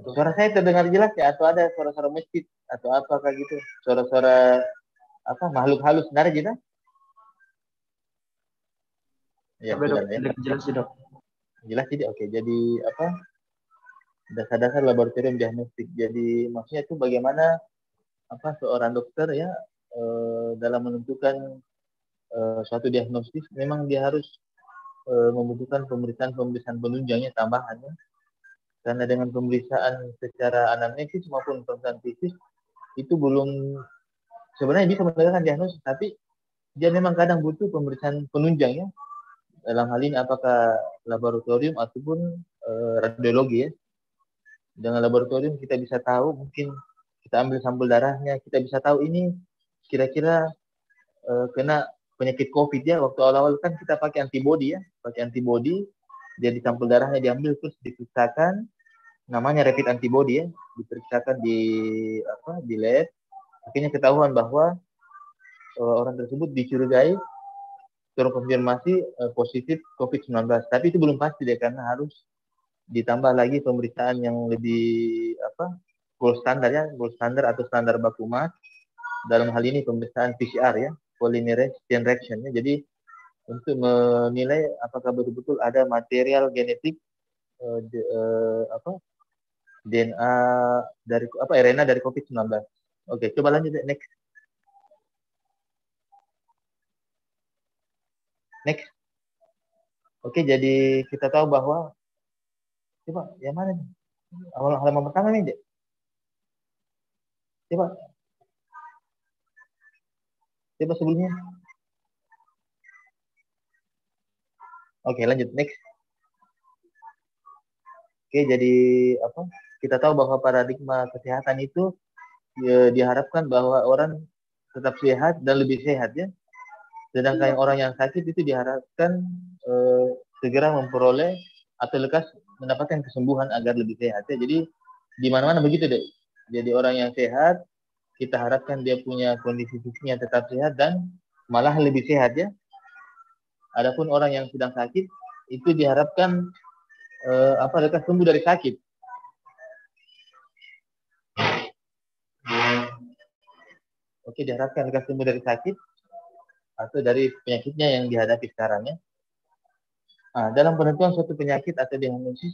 tuh. Suara saya terdengar jelas ya, atau ada suara-suara masjid atau apa kayak gitu? Suara-suara apa makhluk halus sebenarnya gitu? Ya, Coba dok, sudah ya. jelas sih dok. Jelas jadi oke. Jadi apa? Dasar-dasar laboratorium diagnostik. Jadi maksudnya itu bagaimana apa seorang dokter ya dalam menentukan suatu diagnosis memang dia harus membutuhkan pemeriksaan penunjangnya tambahannya karena dengan pemeriksaan secara anamnesis maupun pemeriksaan fisik itu belum sebenarnya bisa menentukan diagnosis tapi dia memang kadang butuh pemeriksaan penunjangnya dalam hal ini apakah laboratorium ataupun radiologi ya. Dengan laboratorium kita bisa tahu mungkin kita ambil sampel darahnya kita bisa tahu ini kira-kira kena penyakit COVID ya. Waktu awal-awal kan kita pakai antibody ya, pakai antibody. Jadi sampel darahnya diambil terus diperiksakan, namanya rapid antibody ya, diperiksakan di lab. Akhirnya ketahuan bahwa orang tersebut dicurigai terkonfirmasi positif COVID-19. Tapi itu belum pasti deh karena harus ditambah lagi pemeriksaan yang lebih gold standar ya, gold standar atau standar baku mas. Dalam hal ini pemeriksaan PCR ya, polymerase chain reaction ya. Jadi untuk menilai apakah betul-betul ada material genetik DNA dari RNA dari COVID-19. Oke, coba lanjut next. Next. Oke, jadi kita tahu bahwa coba yang mana nih? Awal halaman pertama nih, Dek. Coba. Coba sebelumnya. Oke, lanjut next. Oke, jadi apa? Kita tahu bahwa paradigma kesehatan itu ya, diharapkan bahwa orang tetap sehat dan lebih sehat ya. Sedangkan orang yang sakit itu diharapkan segera memperoleh atau lekas mendapatkan kesembuhan agar lebih sehat ya. Jadi di mana-mana begitu deh. Jadi orang yang sehat kita harapkan dia punya kondisi fisiknya tetap sehat dan malah lebih sehat ya. Adapun orang yang sedang sakit itu diharapkan lekas sembuh dari sakit. Oke, diharapkan lekas sembuh dari sakit atau dari penyakitnya yang dihadapi sekarang ya. Nah, dalam penentuan suatu penyakit atau diagnosis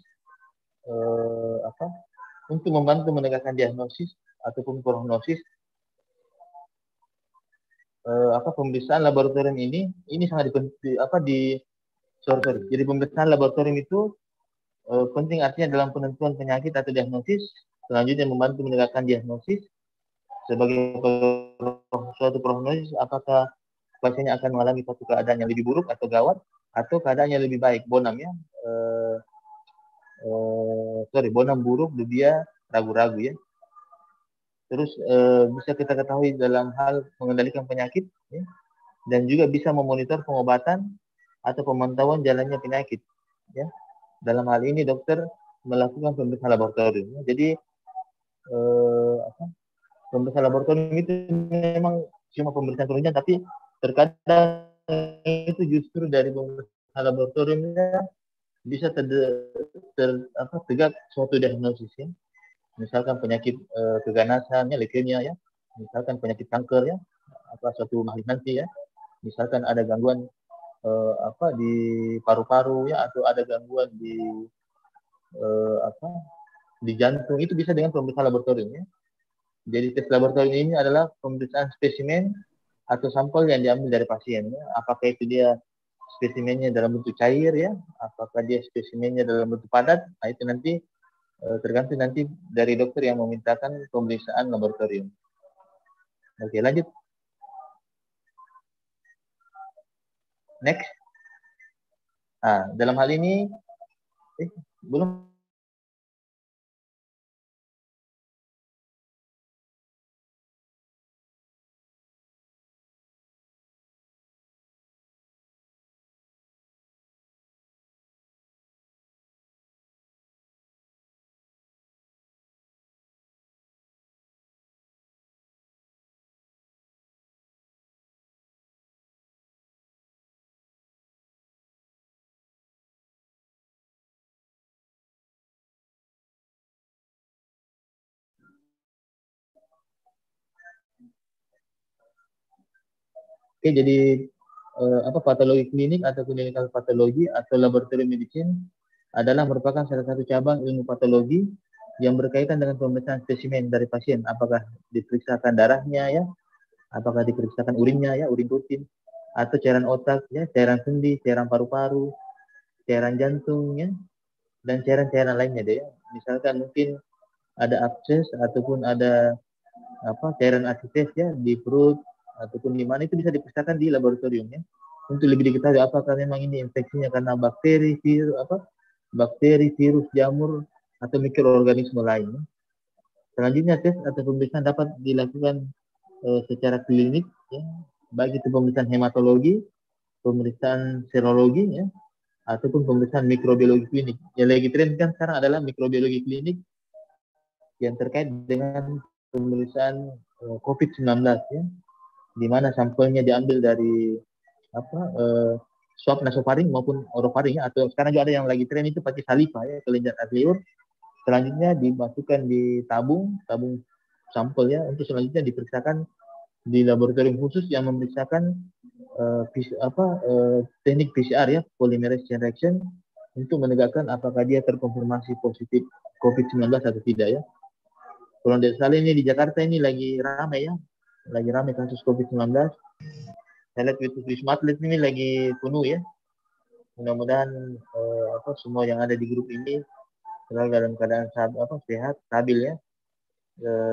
untuk membantu menegakkan diagnosis ataupun prognosis pemeriksaan laboratorium ini sangat Jadi pemeriksaan laboratorium itu penting artinya dalam penentuan penyakit atau diagnosis, selanjutnya membantu menegakkan diagnosis sebagai suatu prognosis apakah pasiennya akan mengalami suatu keadaan yang lebih buruk atau gawat atau keadaan yang lebih baik, bonam ya. Bonam buruk, dudia, ragu-ragu ya. Terus bisa kita ketahui dalam hal mengendalikan penyakit ya, dan juga bisa memonitor pengobatan atau pemantauan jalannya penyakit ya. Dalam hal ini dokter melakukan pemeriksaan laboratorium ya. Jadi pemeriksaan laboratorium itu memang cuma pemeriksaan penunjang tapi terkadang itu justru dari pemeriksaan laboratoriumnya bisa tegak suatu diagnosis ya. Misalkan penyakit keganasan ya, leukemia ya, misalkan penyakit kanker ya, suatu malignansi ya, misalkan ada gangguan di paru-paru ya, atau ada gangguan di jantung, itu bisa dengan pemeriksaan laboratorium ya. Jadi tes laboratorium ini adalah pemeriksaan spesimen atau sampel yang diambil dari pasien ya. Apakah itu dia spesimennya dalam bentuk cair ya, apakah dia spesimennya dalam bentuk padat, nah itu nanti tergantung nanti dari dokter yang memintakan pemeriksaan laboratorium. Oke, lanjut. Next. Nah, dalam hal ini belum Oke, jadi patologi klinik atau clinical patologi atau laboratorium medicine adalah merupakan salah satu cabang ilmu patologi yang berkaitan dengan pemeriksaan spesimen dari pasien, apakah diperiksakan darahnya ya, apakah diperiksakan urinnya ya, urin rutin, atau cairan otak ya, cairan sendi, cairan paru-paru, cairan jantung ya, dan cairan-cairan lainnya deh ya. Misalkan mungkin ada abses ataupun ada cairan asites ya di perut ataupun di mana, itu bisa diperiksakan di laboratorium ya, untuk lebih diketahui apakah memang ini infeksinya karena bakteri, virus, jamur atau mikroorganisme lain. Selanjutnya tes atau pemeriksaan dapat dilakukan secara klinik ya, baik itu pemeriksaan hematologi, pemeriksaan serologi ya, ataupun pemeriksaan mikrobiologi klinik. Yang lagi tren kan sekarang adalah mikrobiologi klinik yang terkait dengan pemeriksaan COVID-19 ya, di mana sampelnya diambil dari swab nasofaring maupun orofaring ya, atau sekarang juga ada yang lagi tren itu pakai saliva ya, kelenjar liur. Selanjutnya dimasukkan di tabung sampel ya, untuk selanjutnya diperiksakan di laboratorium khusus yang memeriksakan teknik PCR ya, polymerase chain reaction, untuk menegakkan apakah dia terkonfirmasi positif COVID-19 atau tidak ya. Kalau tidak salah ini di Jakarta ini lagi ramai ya, lagi ramai kasus COVID-19. Saya lihat Wisma Atlet ini lagi penuh ya. Mudah-mudahan semua yang ada di grup ini selalu dalam keadaan sehat, stabil ya,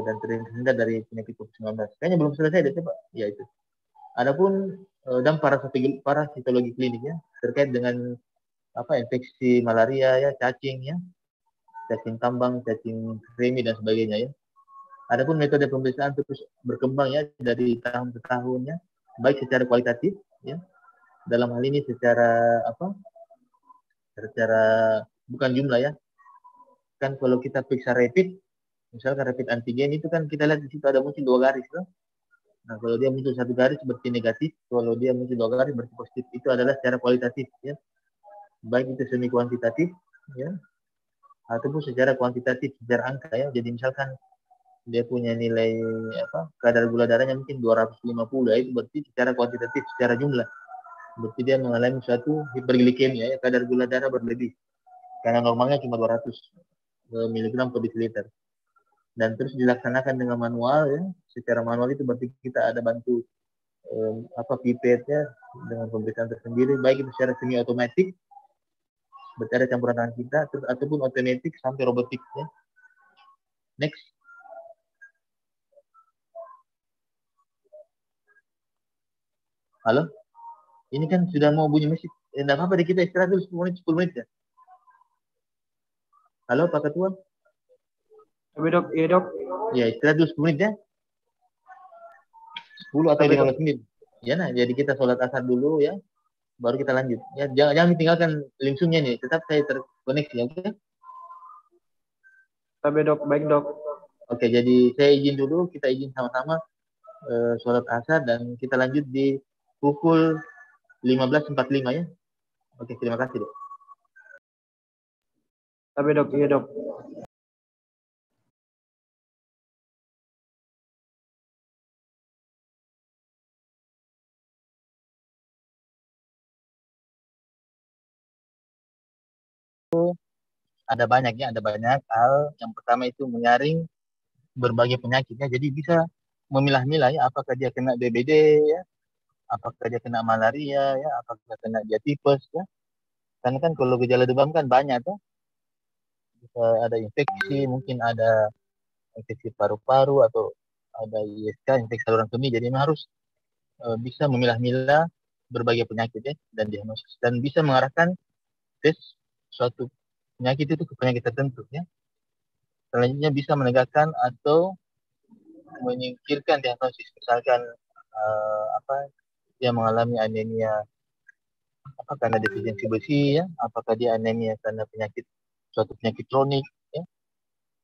dan terhindar dari penyakit COVID-19. Kayaknya belum selesai deh, Pak. Ya itu. Adapun dan parasitologi klinik ya, terkait dengan infeksi malaria ya, cacing ya, cacing tambang, cacing kremi dan sebagainya ya. Adapun metode pemeriksaan terus berkembang ya dari tahun ke tahun ya, baik secara kualitatif ya, dalam hal ini secara bukan jumlah ya. Kan kalau kita periksa rapid, misalkan rapid antigen itu kan kita lihat di situ ada muncul 2 garis kan. Nah, kalau dia muncul 1 garis berarti negatif, kalau dia muncul 2 garis berarti positif. Itu adalah secara kualitatif ya. Baik itu semi kuantitatif ya, ataupun secara kuantitatif, secara angka ya. Jadi misalkan dia punya nilai kadar gula darahnya mungkin 250 itu berarti secara kuantitatif, secara jumlah berarti dia mengalami suatu hiperglikemia ya, kadar gula darah berlebih karena normalnya cuma 200 mg per desiliter. Dan terus dilaksanakan dengan manual ya, secara manual itu berarti kita ada bantu pipet ya, dengan pemeriksaan tersendiri, baik itu secara semi otomatis berarti ada campuran tangan kita, terus ataupun otomatis sampai robotik ya. Next. Halo, ini kan sudah mau bunyi musik. Enggak apa-apa deh, kita istirahat dulu 10 menit ya. Halo Pak Ketua. Dok, iya dok. Ya istirahat dulu 10 menit ya. 10 atau 15 menit. Ya nah, jadi kita sholat asar dulu ya, baru kita lanjut. Ya jangan tinggalkan lingsungnya nih, tetap saya terkoneksi ya, oke? Tapi dok, baik dok. Oke, jadi saya izin dulu, kita izin sama-sama sholat asar dan kita lanjut di pukul 15.45 ya. Oke, terima kasih dok. Tapi dok, iya dok. Ada banyak hal. Yang pertama itu menyaring berbagai penyakitnya, jadi bisa memilah-milah ya, apakah dia kena DBD ya, apakah dia kena malaria ya, apakah kena dia tipes ya. Karena kan kalau gejala demam kan banyak tuh, bisa ada infeksi, mungkin ada infeksi paru-paru atau ada ISK, infeksi saluran kemih. Jadi memang harus bisa memilah-milah berbagai penyakit ya, dan diagnosis, dan bisa mengarahkan tes suatu penyakit itu ke penyakit tertentu ya. Selanjutnya bisa menegakkan atau menyingkirkan diagnosis, misalkan dia mengalami anemia karena defisiensi besi ya, apakah dia anemia karena suatu penyakit kronik ya,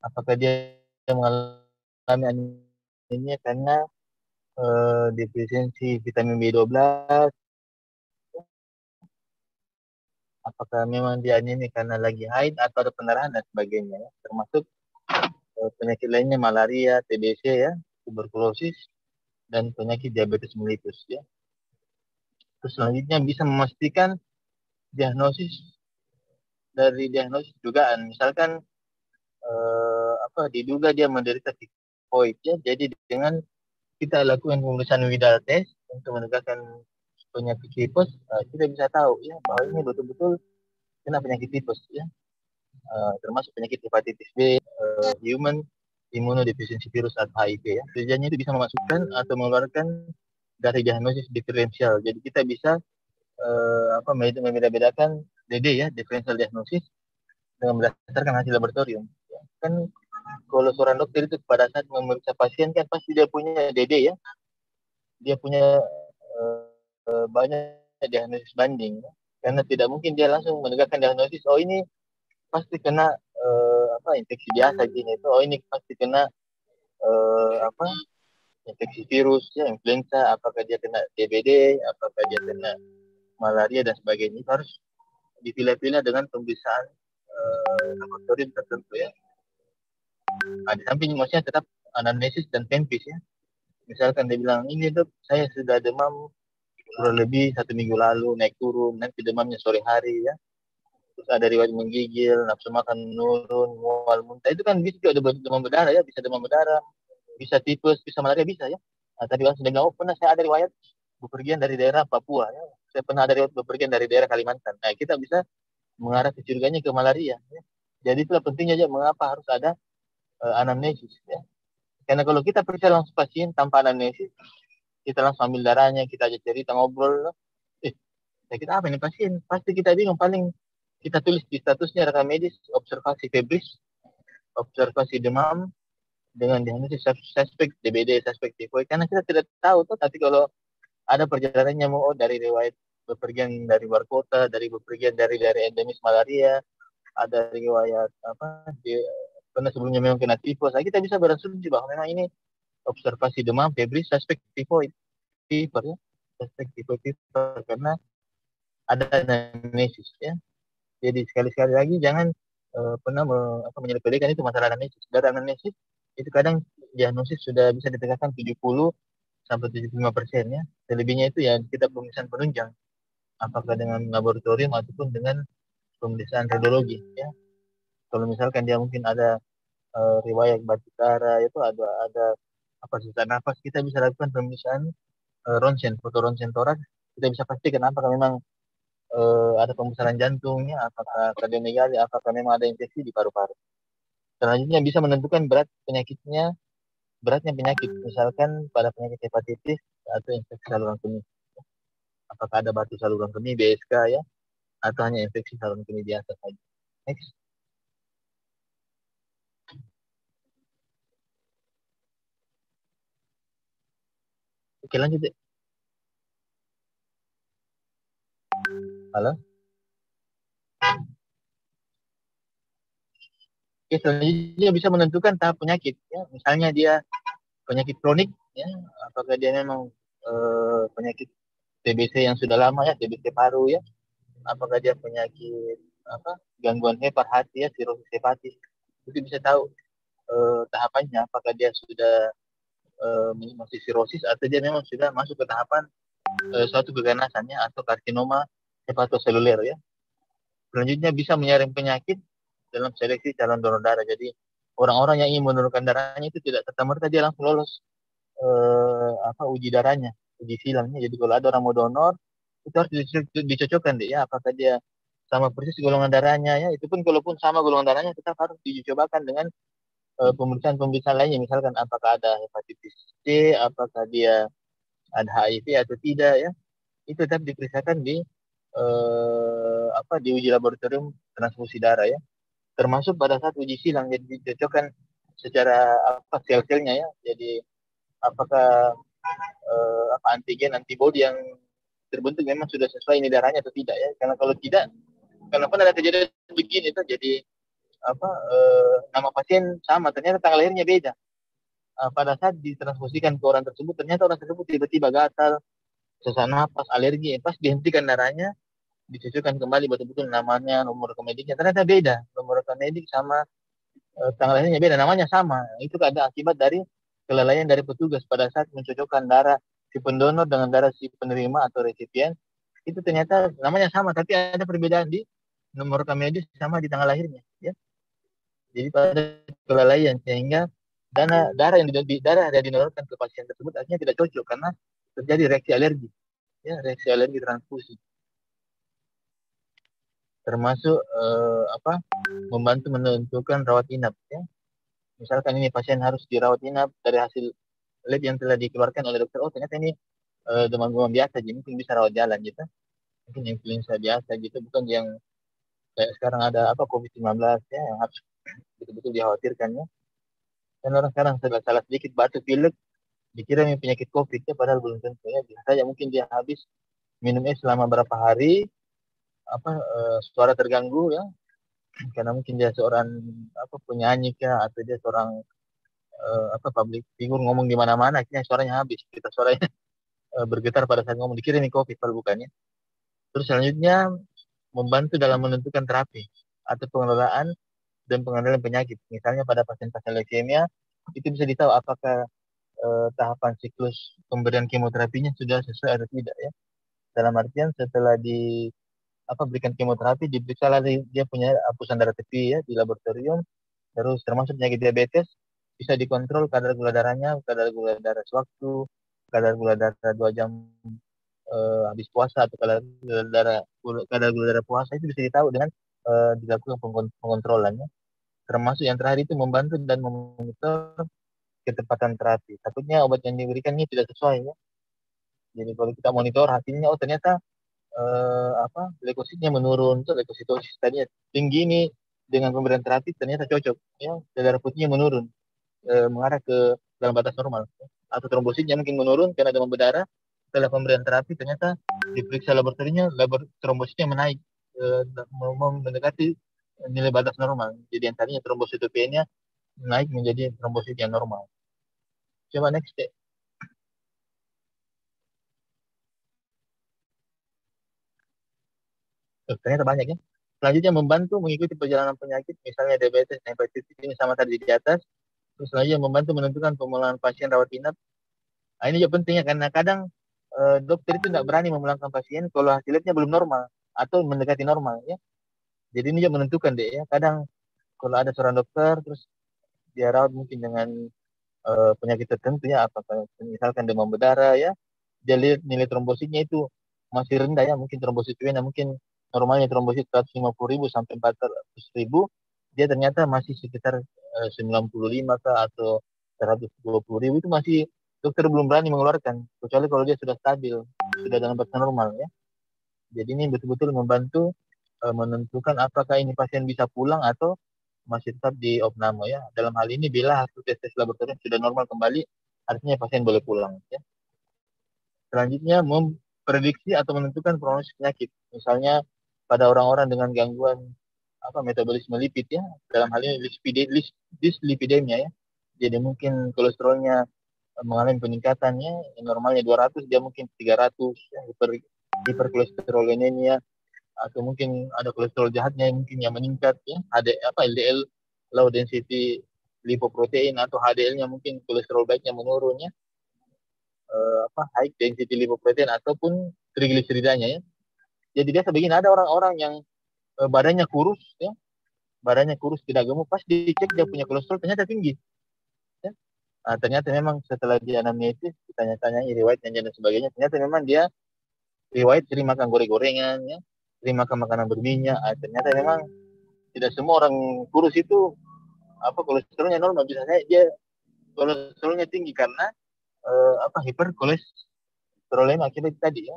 apakah dia mengalami anemia karena defisiensi vitamin B12, apakah memang dia anemia karena lagi haid atau ada pendarahan dan sebagainya ya. Termasuk penyakit lainnya malaria, TBC ya, tuberkulosis, dan penyakit diabetes mellitus ya. Terus selanjutnya bisa memastikan diagnosis dari diagnosis dugaan. Misalkan diduga dia menderita tifoid ya. Jadi dengan kita lakukan pemeriksaan Widal test untuk menegakkan penyakit tipes, kita bisa tahu ya bahwa ini betul-betul kena penyakit tipes ya. Termasuk penyakit hepatitis B, human immunodeficiency virus atau HIV ya. Tujuannya itu bisa memasukkan atau mengeluarkan dari diagnosis diferensial. Jadi kita bisa membeda-bedakan DD ya, differential diagnosis, dengan berdasarkan hasil laboratorium. Ya. Kan kalau seorang dokter itu pada saat memeriksa pasien kan pasti dia punya DD ya, dia punya banyak diagnosis banding ya. Karena tidak mungkin dia langsung menegakkan diagnosis, oh ini pasti kena infeksi biasa gini, itu oh ini pasti kena infeksi virus ya, influenza, apakah dia kena DBD, apakah dia kena malaria dan sebagainya. Itu harus dipilih-pilih dengan pemeriksaan laboratorium tertentu ya. Di samping maksudnya tetap anamnesis dan tempis ya. Misalkan dia bilang, ini dok, saya sudah demam kurang lebih 1 minggu lalu, naik turun, nanti demamnya sore hari ya. Terus ada riwayat menggigil, nafsu makan menurun, mual muntah. Itu kan bisa juga demam berdarah ya, bisa demam berdarah, bisa tipes, bisa malaria, bisa ya. Nah, tadi langsung dia bilang, oh pernah saya ada riwayat bepergian dari daerah Papua ya. Saya pernah ada riwayat bepergian dari daerah Kalimantan. Nah, kita bisa mengarah kecurigaannya ke malaria ya. Jadi itulah pentingnya aja mengapa harus ada anamnesis ya. Karena kalau kita periksa langsung pasien tanpa anamnesis, kita langsung ambil darahnya, kita aja cerita ngobrol, sakit apa ini pasien? Pasti kita bingung. Paling kita tulis di statusnya rekam medis, observasi febris, observasi demam, dengan diagnosis suspek DBD, suspek tifoid. Karena kita tidak tahu tuh, tapi kalau ada perjalanannya mau dari riwayat bepergian dari luar kota, dari bepergian dari endemis malaria, ada riwayat pernah sebelumnya memang kena tifus, kita bisa berasumsi bahwa memang ini observasi demam, febris, suspek tifoid fever ya, suspek tifoid fever, karena ada anamnesis ya. Jadi sekali-sekali lagi jangan pernah menyepelekan itu masalah anamnesis. Dari anamnesis itu kadang diagnosis sudah bisa ditegakkan 70 sampai 75% ya. Selebihnya itu ya kita pemeriksaan penunjang, apakah dengan laboratorium ataupun dengan pemeriksaan radiologi ya. Kalau misalkan dia mungkin ada riwayat batuk darah, itu ada sesak nafas, kita bisa lakukan pemeriksaan ronsen, foto ronsen toraks, kita bisa pastikan apakah memang ada pembesaran jantungnya, apakah kardiomegali, apakah memang ada infeksi di paru-paru. Selanjutnya bisa menentukan beratnya penyakit, misalkan pada penyakit hepatitis atau infeksi saluran kemih. Apakah ada batu saluran kemih, BSK ya, atau hanya infeksi saluran kemih biasa saja. Next. Oke, lanjut deh. Halo? Oke, selanjutnya bisa menentukan tahap penyakit ya. Misalnya dia penyakit kronik ya, apakah dia memang penyakit TBC yang sudah lama ya, TBC paru ya, apakah dia penyakit gangguan hepar hati ya, sirosis hepatis. Itu bisa tahu tahapannya, apakah dia sudah masih sirosis atau dia memang sudah masuk ke tahapan suatu keganasan ya, atau karsinoma hepatoseluler ya. Selanjutnya bisa menyaring penyakit dalam seleksi calon donor darah. Jadi orang-orang yang ingin menurunkan darahnya itu tidak serta-merta dia langsung lolos uji darahnya, uji silangnya. Jadi kalau ada orang mau donor, itu harus dicocokkan deh ya, apakah dia sama persis golongan darahnya ya. Itu pun kalaupun sama golongan darahnya, tetap harus dicobakan dengan pemeriksaan lainnya. Misalkan apakah ada hepatitis C, apakah dia ada HIV atau tidak ya. Itu tetap diperiksakan di uji laboratorium transfusi darah ya. Termasuk pada saat uji silang, jadi dicocokkan secara sel-selnya ya. Jadi apakah antigen antibody yang terbentuk memang sudah sesuai ini darahnya atau tidak ya. Karena kalau tidak, kenapa ada kejadian begini itu jadi nama pasien sama, ternyata tanggal lahirnya beda. Pada saat ditransfusikan ke orang tersebut, ternyata orang tersebut tiba-tiba gatal, sesak napas, alergi. Pas dihentikan darahnya, dicocokkan kembali betul-betul namanya, nomor rekam mediknya, ternyata beda. Nomor rekam medik sama tanggal lahirnya beda, namanya sama. Itu ada akibat dari kelalaian dari petugas pada saat mencocokkan darah si pendonor dengan darah si penerima atau resipien itu ternyata namanya sama, tapi ada perbedaan di nomor rekam medis sama di tanggal lahirnya. Ya. Jadi pada kelalaian sehingga darah yang darah yang didonorkan ke pasien tersebut akhirnya tidak cocok karena terjadi reaksi alergi, ya reaksi alergi transfusi, termasuk membantu menentukan rawat inap. Ya. Misalkan ini pasien harus dirawat inap dari hasil lab yang telah dikeluarkan oleh dokter, oh ternyata ini demam-demam biasa, jadi mungkin bisa rawat jalan gitu, mungkin influenza biasa gitu, bukan yang kayak sekarang ada COVID-19 ya yang harus betul-betul dikhawatirkan ya. Dan orang sekarang salah sedikit batuk pilek dikira ini penyakit COVID ya, padahal belum tentu ya. Bisa saja mungkin dia habis minum es selama berapa hari, suara terganggu ya, karena mungkin dia seorang penyanyi kah, atau dia seorang public figure ngomong di mana-mana, akhirnya suaranya habis, kita suaranya bergetar pada saat ngomong, dikira ini COVID padahal bukannya. Terus selanjutnya membantu dalam menentukan terapi atau pengelolaan dan pengendalian penyakit. Misalnya pada pasien-pasien leukemia itu bisa ditahu apakah tahapan siklus pemberian kemoterapinya sudah sesuai atau tidak ya. Dalam artian setelah berikan kemoterapi, diperiksa lagi dia punya hapusan darah tepi ya di laboratorium, terus termasuk penyakit diabetes, bisa dikontrol kadar gula darahnya, kadar gula darah sewaktu, kadar gula darah 2 jam habis puasa, atau kadar gula darah puasa, itu bisa ditahu dengan dilakukan pengontrolannya. Termasuk yang terakhir itu membantu dan memonitor ketepatan terapi. Takutnya obat yang diberikan ini tidak sesuai ya. Jadi kalau kita monitor hasilnya, oh ternyata leukositnya menurun, tuh leukositosis tadinya tinggi, ini dengan pemberian terapi ternyata cocok ya, darah putihnya menurun, mengarah ke dalam batas normal, atau trombositnya mungkin menurun karena demam berdarah. Setelah pemberian terapi ternyata diperiksa laboratoriumnya, trombositnya menaik, mendekati nilai batas normal. Jadi yang tadinya trombositopenia naik menjadi trombosit yang normal. Coba next deh. Ternyata banyak ya. Selanjutnya membantu mengikuti perjalanan penyakit, misalnya diabetes, hepatitis, ini sama tadi di atas. Terus selanjutnya membantu menentukan pemulangan pasien rawat inap. Nah, ini juga pentingnya karena kadang dokter itu tidak berani memulangkan pasien kalau hasil labnya belum normal atau mendekati normal ya. Jadi ini juga menentukan deh ya. Kadang kalau ada seorang dokter terus dia rawat mungkin dengan penyakit tertentu ya, apakah misalkan demam berdarah ya, dia lihat nilai trombositnya itu masih rendah ya, mungkin trombosit vena mungkin normalnya trombosit 150.000 sampai 400.000, dia ternyata masih sekitar 95 kah atau 120.000, itu masih dokter belum berani mengeluarkan, kecuali kalau dia sudah stabil, sudah dalam batas normal ya. Jadi ini betul-betul membantu menentukan apakah ini pasien bisa pulang atau masih tetap di opname ya. Dalam hal ini bila hasil tes laboratorium sudah normal kembali, artinya pasien boleh pulang ya. Selanjutnya memprediksi atau menentukan prognosis penyakit. Misalnya pada orang-orang dengan gangguan metabolisme lipid ya, dalam hal ini dyslipidemia ya. Jadi mungkin kolesterolnya mengalami peningkatannya, yang normalnya 200 dia mungkin 300 ya, hiperkolesterolinemia, atau mungkin ada kolesterol jahatnya yang mungkin yang meningkat ya, LDL low density lipoprotein, atau HDL-nya mungkin kolesterol baiknya menurun ya, high density lipoprotein ataupun trigliseridanya ya. Jadi biasa begini, ada orang-orang yang badannya kurus ya, badannya kurus tidak gemuk, pas dicek dia punya kolesterol ternyata tinggi ya. Nah, ternyata memang setelah dia anamnesis, ditanya-tanya riwayatnya dan sebagainya, ternyata memang dia riwayat sering makan goreng-gorengan ya, sering makan makanan berminyak. Ternyata memang tidak semua orang kurus itu kolesterolnya normal, bisa saja dia kolesterolnya tinggi karena hiperkolesterolema akibat tadi ya,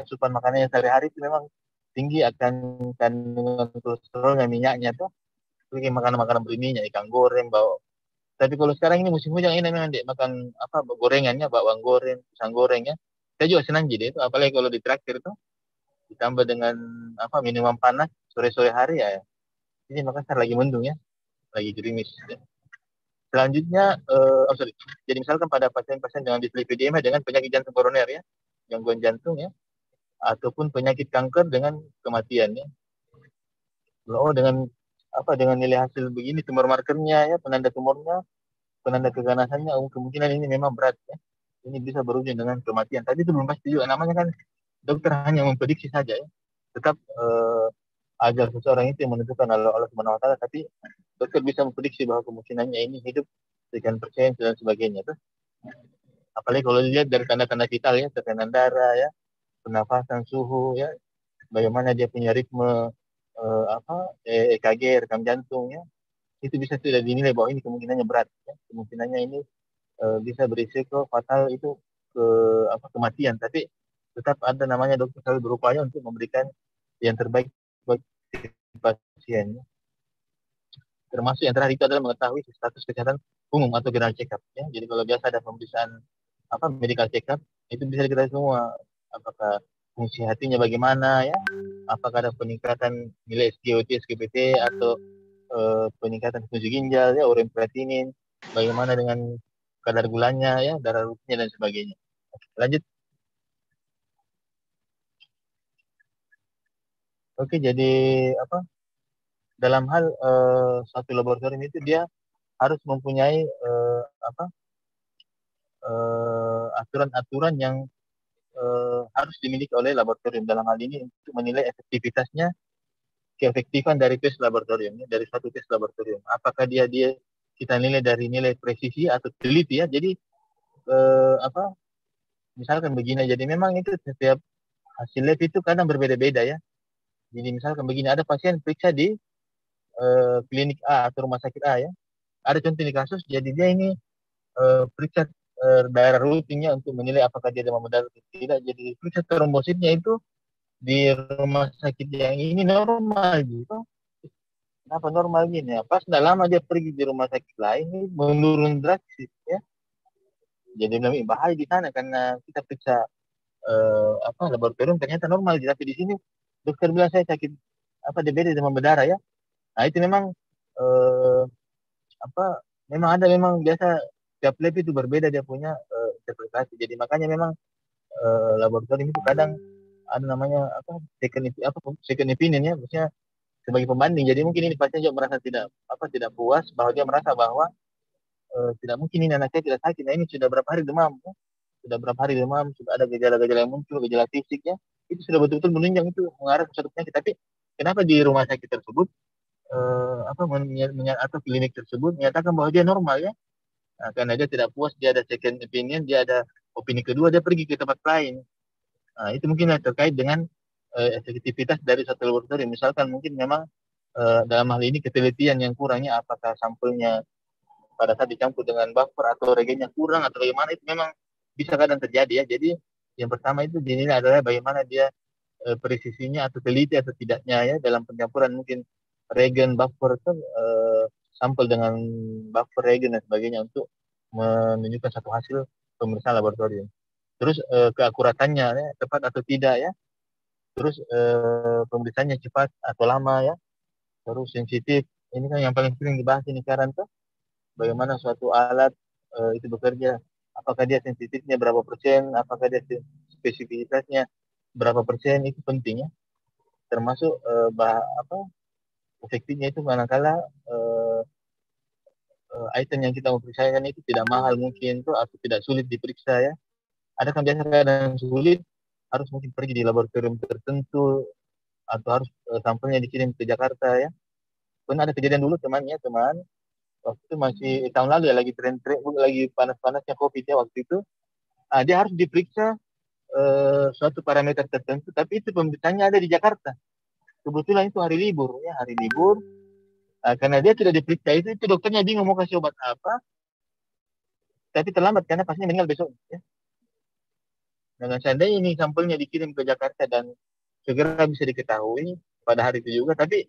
asupan makanannya sehari-hari itu memang tinggi akan kandungan kolesterolnya, minyaknya tuh, seperti makanan-makanan berminyak, ikan goreng, bawang. Tapi kalau sekarang ini musim hujan ini memang dek makan gorengannya, bawang goreng, pisang goreng ya. Saya juga senang jadi itu, apalagi kalau di traktir itu ditambah dengan minuman panas sore-sore hari ya. Ini Makassar lagi mendung ya, lagi gerimis ya. Selanjutnya, jadi misalkan pada pasien-pasien dengan dislipidemia dengan penyakit jantung koroner ya, gangguan jantung ya, ataupun penyakit kanker dengan kematian ya. Dengan nilai hasil begini, tumor markernya ya, penanda tumornya, penanda keganasannya, kemungkinan ini memang berat ya. Ini bisa berujung dengan kematian. Tadi itu belum pasti juga namanya kan dokter hanya memprediksi saja ya. Tetap ajar seseorang itu yang menentukan Allah Subhanahu wa taala, tapi dokter bisa memprediksi bahwa kemungkinannya ini hidup sekian persen dan sebagainya tuh. Apalagi kalau dilihat dari tanda-tanda vital ya, tekanan darah ya, pernafasan, suhu ya, bagaimana dia punya ritme EKG, rekam jantung ya, itu bisa sudah dinilai bahwa ini kemungkinannya berat ya. Kemungkinannya ini bisa berisiko fatal itu ke kematian, tapi tetap ada namanya dokter selalu berupaya untuk memberikan yang terbaik bagi pasien ya. Termasuk yang terakhir itu adalah mengetahui status kesehatan umum atau general check up ya. Jadi kalau biasa ada pemeriksaan medical check up, itu bisa diketahui semua apakah fungsi hatinya bagaimana ya, apakah ada peningkatan nilai SGOT, SGPT atau peningkatan fungsi ginjal ya, urin kreatinin, bagaimana dengan kadar gulanya ya, darah rutinnya dan sebagainya. Lanjut. Oke, jadi dalam hal suatu laboratorium itu dia harus mempunyai aturan-aturan yang harus dimiliki oleh laboratorium dalam hal ini untuk menilai efektivitasnya, keefektifan dari tes laboratorium ya, dari suatu tes laboratorium. Apakah dia kita nilai dari nilai presisi atau teliti ya. Jadi misalkan begini, jadi memang itu setiap hasil lab itu kadang berbeda-beda ya. Jadi misalkan begini, ada pasien periksa di klinik A atau rumah sakit A ya. Ada contoh di kasus, jadi dia ini periksa daerah rutinnya untuk menilai apakah dia demam berdarah atau tidak. Jadi periksa trombositnya itu di rumah sakit yang ini normal gitu. Kenapa normal gini ya? Pas tidak lama dia pergi di rumah sakit lain, ini menurun drastis ya. Jadi lebih bahaya di sana karena kita periksa laboratorium ternyata normal, tapi di sini dokter bilang saya sakit DBD demam berdarah ya. Nah itu memang memang ada, memang biasa tiap lab itu berbeda dia punya interpretasi. Jadi makanya memang laboratorium itu kadang ada namanya second opinion ya, maksudnya sebagai pembanding. Jadi mungkin ini pasien juga merasa tidak puas, bahwa dia merasa bahwa tidak mungkin ini anak saya tidak sakit. Nah ini sudah berapa hari demam ya? Sudah berapa hari demam, sudah ada gejala-gejala yang muncul, gejala fisik ya, itu sudah betul-betul menunjang itu mengarah ke suatu penyakit. Tapi kenapa di rumah sakit tersebut atau klinik tersebut menyatakan bahwa dia normal ya? Nah, karena dia tidak puas, dia ada second opinion, dia ada opini kedua, dia pergi ke tempat lain. Nah, itu mungkin terkait dengan efektivitas dari satu laboratorium. Misalkan mungkin memang dalam hal ini ketelitian yang kurangnya, apakah sampelnya pada saat dicampur dengan buffer atau reagennya kurang atau bagaimana, itu memang bisa kadang terjadi ya. Jadi yang pertama itu dinilai adalah bagaimana dia presisinya atau teliti atau tidaknya ya dalam pencampuran mungkin reagen buffer itu sampel dengan buffer reagen dan sebagainya untuk menunjukkan satu hasil pemeriksaan laboratorium. Terus keakuratannya ya, tepat atau tidak ya. Terus pemeriksaannya cepat atau lama ya. Terus sensitif. Ini kan yang paling sering dibahas ini sekarang tuh. Bagaimana suatu alat itu bekerja. Apakah dia sensitifnya berapa persen, apakah dia spesifikasinya berapa persen, itu penting ya. Termasuk efektifnya itu manakala item yang kita mau periksakan itu tidak mahal mungkin tuh, atau tidak sulit diperiksa ya. Ada kan biasa kadang sulit, harus mungkin pergi di laboratorium tertentu atau harus sampelnya dikirim ke Jakarta ya. Pernah ada kejadian dulu teman waktu itu masih tahun lalu ya, lagi tren-tren, lagi panas-panasnya COVID ya waktu itu. Dia harus diperiksa suatu parameter tertentu, tapi itu pemeriksaannya ada di Jakarta. Kebetulan itu hari libur ya, hari libur. Karena dia tidak diperiksa itu dokternya bingung mau kasih obat apa, tapi terlambat karena pasiennya meninggal besok ya. Dengan seandainya ini sampelnya dikirim ke Jakarta dan segera bisa diketahui pada hari itu juga, tapi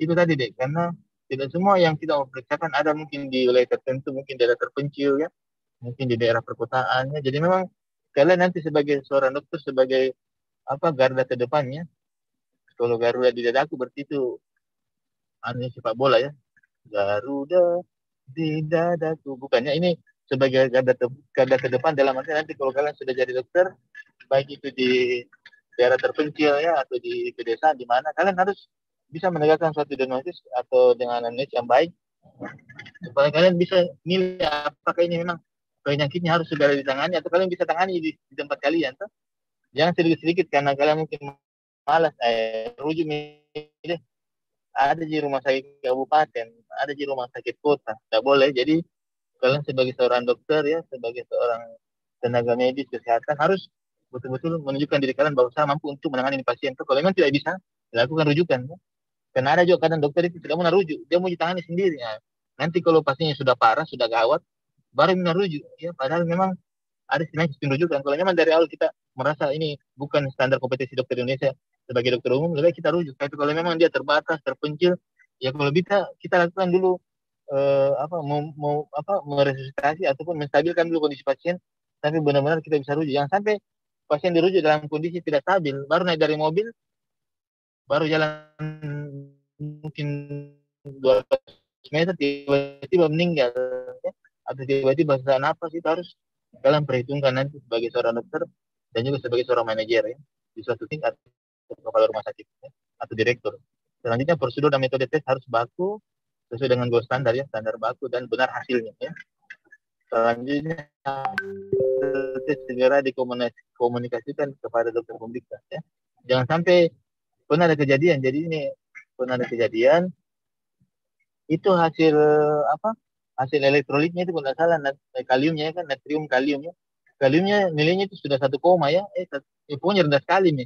itu tadi deh, karena tidak semua yang kita mau periksakan ada mungkin di wilayah tertentu, mungkin daerah terpencil ya, mungkin di daerah perkotaannya. Jadi memang kalian nanti sebagai seorang dokter, sebagai garda terdepannya, kalau Garuda di dadaku berarti itu sepak bola ya, Garuda di dadaku, bukannya ini sebagai garda terdepan dalam arti nanti kalau kalian sudah jadi dokter, baik itu di daerah terpencil ya atau di pedesaan, di mana kalian harus bisa menegakkan suatu diagnosis atau dengan analisis yang baik supaya kalian bisa nilai apakah ini memang penyakitnya harus segera ditangani atau kalian bisa tangani di tempat kalian tuh. Jangan sedikit-sedikit karena kalian mungkin malas. Rujuk milih. Ada di rumah sakit kabupaten, ada di rumah sakit kota. Tidak boleh. Jadi kalian sebagai seorang dokter ya, sebagai seorang tenaga medis kesehatan harus betul-betul menunjukkan diri kalian bahwa saya mampu untuk menangani pasien. Kalau memang tidak bisa, dilakukan rujukan. Ya. Karena ada juga kadang dokter itu tidak mau rujuk, dia mau ditangani sendiri. Ya. Nanti kalau pasiennya sudah parah, sudah gawat, baru merujuk. Ya, padahal memang ada istilahnya sistem rujukan. Kalau memang dari awal kita merasa ini bukan standar kompetensi dokter Indonesia sebagai dokter umum, lebih baik kita rujuk. Tapi kalau memang dia terbatas, terpencil, ya kalau bisa kita lakukan dulu meresusitasi ataupun menstabilkan dulu kondisi pasien, tapi benar-benar kita bisa rujuk. Jangan sampai pasien dirujuk dalam kondisi tidak stabil, baru naik dari mobil, baru jalan mungkin 200 meter tiba-tiba meninggal, ya. Atau tiba-tiba sesak napas, itu harus kalian perhitungkan nanti sebagai seorang dokter dan juga sebagai seorang manajer ya di suatu tingkat kepala rumah sakit ya, atau direktur. Selanjutnya prosedur dan metode tes harus baku sesuai dengan gold standar ya, standar baku dan benar hasilnya ya. Selanjutnya tes segera dikomunikasikan kepada dokter pemeriksa ya. Jangan sampai pernah ada kejadian. Jadi ini pernah ada kejadian itu hasil apa? Hasil elektrolitnya itu kalau tidak salah kaliumnya kan, natrium kaliumnya. Kaliumnya nilainya itu sudah 1 ya. Pokoknya rendah sekali nih.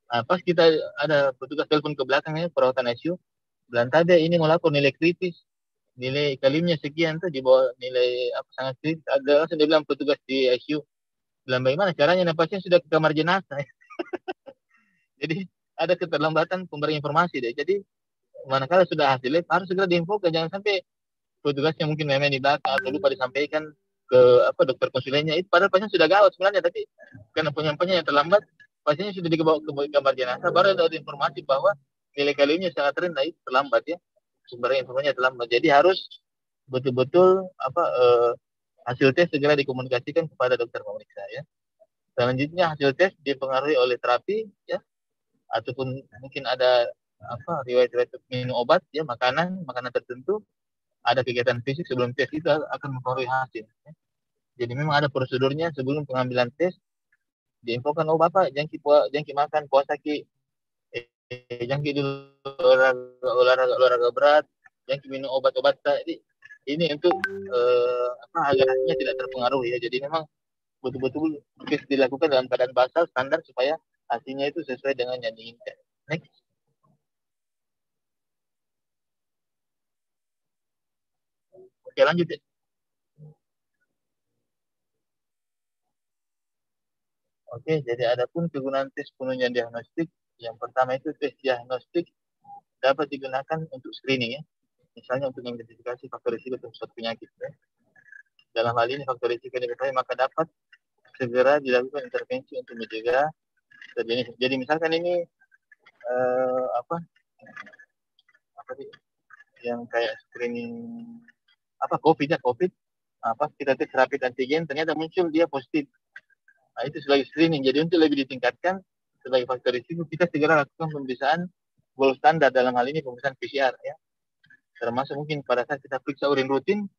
Nah, pas kita ada petugas telepon ke belakangnya perawatan ICU, bilang tadi ini mau lapor nilai kritis, nilai kaliumnya sekian tuh di bawah nilai apa sangat kritis. Ada langsung dia bilang petugas di ICU, bilang bagaimana caranya, nah pasien sudah ke kamar jenazah. Jadi ada keterlambatan pemberian informasi deh. Jadi manakala sudah hasil lab harus segera diinfokan, jangan sampai petugasnya mungkin memang di belakang atau lupa disampaikan ke dokter konsulennya, itu padahal pasien sudah gawat sebenarnya, tapi karena penyampaiannya yang terlambat, pasiennya sudah dibawa ke kamar jenazah, baru ada informasi bahwa nilai kaliumnya sangat rendah, itu terlambat ya, sumber informasinya terlambat. Jadi harus betul-betul hasil tes segera dikomunikasikan kepada dokter pemeriksa ya. Selanjutnya hasil tes dipengaruhi oleh terapi ya, ataupun mungkin ada riwayat-riwayat minum obat ya, makanan tertentu, ada kegiatan fisik sebelum tes, itu akan mempengaruhi hasil. Ya. Jadi memang ada prosedurnya sebelum pengambilan tes, diinfokan, oh Bapak jangan makan puasa jangan dulu olahraga berat, jangan minum obat-obat. Jadi ini untuk agar hasilnya tidak terpengaruhi ya. Jadi memang betul-betul tes dilakukan dalam keadaan basal standar supaya hasilnya itu sesuai dengan yang diinginkan. Next. Oke, lanjut ya. Oke, jadi ada pun kegunaan tes penunjang diagnostik. Yang pertama itu tes diagnostik dapat digunakan untuk screening ya. Misalnya untuk mengidentifikasi faktor risiko untuk suatu penyakit. Ya. Dalam hal ini faktor risiko diketahui maka dapat segera dilakukan intervensi untuk mencegah terjadi. Jadi misalkan ini apa sih yang kayak screening COVID ya, kita tes rapid antigen ternyata muncul dia positif. Nah, itu sebagai screening. Jadi untuk lebih ditingkatkan sebagai faktor risiko, kita segera lakukan pemeriksaan gold standar, dalam hal ini pemeriksaan PCR ya. Termasuk mungkin pada saat kita periksa urin rutin,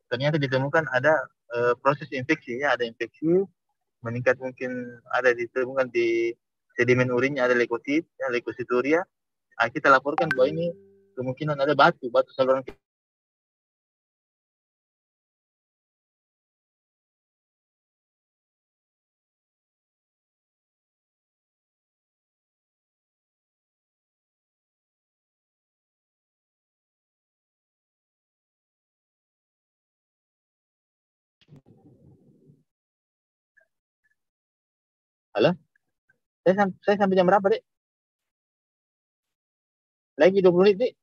ternyata ditemukan ada proses infeksi ya, ada infeksi meningkat, mungkin ada ditemukan di sedimen urinnya ada leukosit ya, leukosituria. Nah, kita laporkan bahwa ini kemungkinan ada batu saluran. Halo? Saya sampai jam berapa, Dek? Lagi 20 menit, Dek.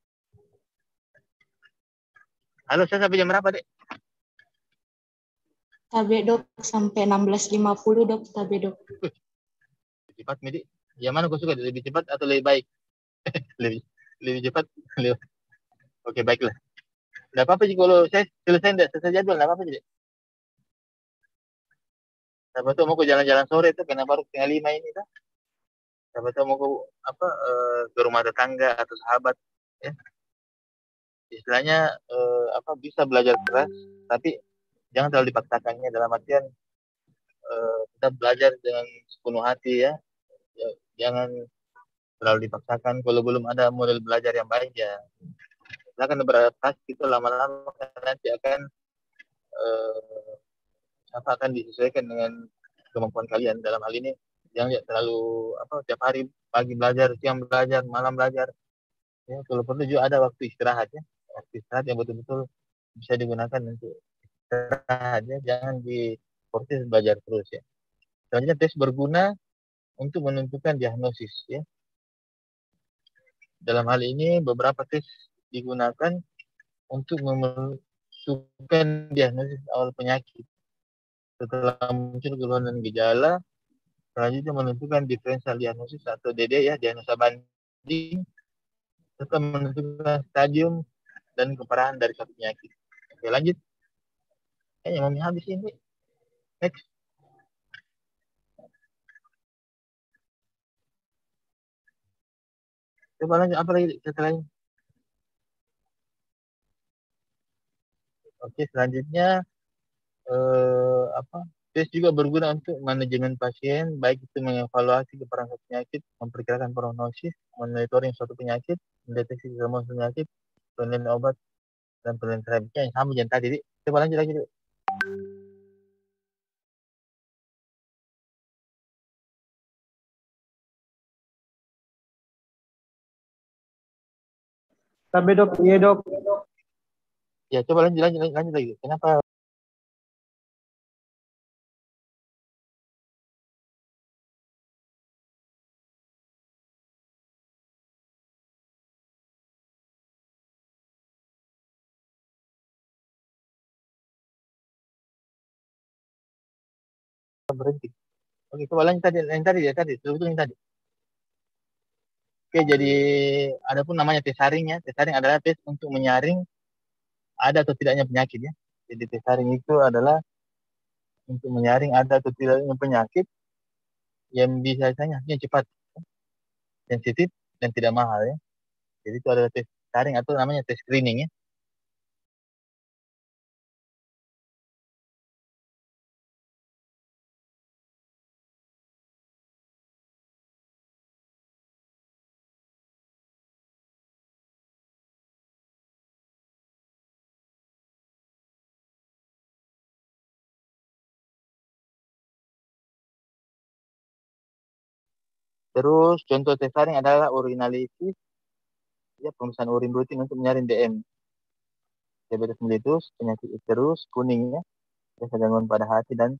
Halo, saya sampai jam berapa, Dek? Tabe, Dok, sampai 16.50, Dok. Tabe, Dok. Cepat, Dek. Yang mana kau suka, lebih cepat atau lebih baik? lebih cepat. Oke, baiklah. Tidak apa-apa sih kalau saya selesai jadwal, tidak apa-apa, Dek. Siapa tahu mau ke jalan-jalan sore itu, karena baru 4:30 ini, kan? Siapa tahu mau ke rumah tetangga atau sahabat, ya. Istilahnya bisa belajar keras, tapi jangan terlalu dipaksakannya, dalam artian kita belajar dengan sepenuh hati ya. Jangan terlalu dipaksakan. Kalau belum ada model belajar yang baik ya, kita akan beradaptasi itu lama-lama nanti eh, akan disesuaikan dengan kemampuan kalian. Dalam hal ini jangan terlalu tiap hari pagi belajar, siang belajar, malam belajar. Ya, kalau perlu juga ada waktu istirahat ya. Waktu istirahat yang betul-betul bisa digunakan untuk istirahat ya. Jangan diforsir belajar terus ya. Selanjutnya tes berguna untuk menentukan diagnosis ya. Dalam hal ini beberapa tes digunakan untuk menentukan diagnosis awal penyakit. Setelah muncul keluhan dan gejala, selanjutnya menentukan diferensial diagnosis atau DD ya, diagnosa banding, serta menentukan stadium dan keparahan dari satu penyakit. Oke, lanjut. Kayaknya mau habis ini. Next. Coba lanjut, apa lagi setelahnya? Oke, selanjutnya tes juga berguna untuk manajemen pasien, baik itu mengevaluasi keparahan penyakit, memperkirakan prognosis, monitoring suatu penyakit, mendeteksi gangguan penyakit, penelitian obat, dan penelitian terapi. Yang sama jangan tadi. Coba lanjut lagi. Tapi dok, iya dok. Ya, coba lanjut lagi. Kenapa? Berhenti. Oke, coba lanjut tadi. Betul yang tadi. Oke, jadi ada pun namanya tes saring ya. Tes saring adalah tes untuk menyaring ada atau tidaknya penyakit ya. Jadi tes saring itu adalah untuk menyaring ada atau tidaknya penyakit yang biasanya cepat, sensitif, dan tidak mahal ya. Jadi itu adalah tes saring atau namanya tes screening ya. Terus contoh tes saring adalah urinalisis, ya, pemeriksaan urin rutin untuk menyaring DM, diabetes mellitus, penyakit uterus, kuning ya, biasa gangguan pada hati, dan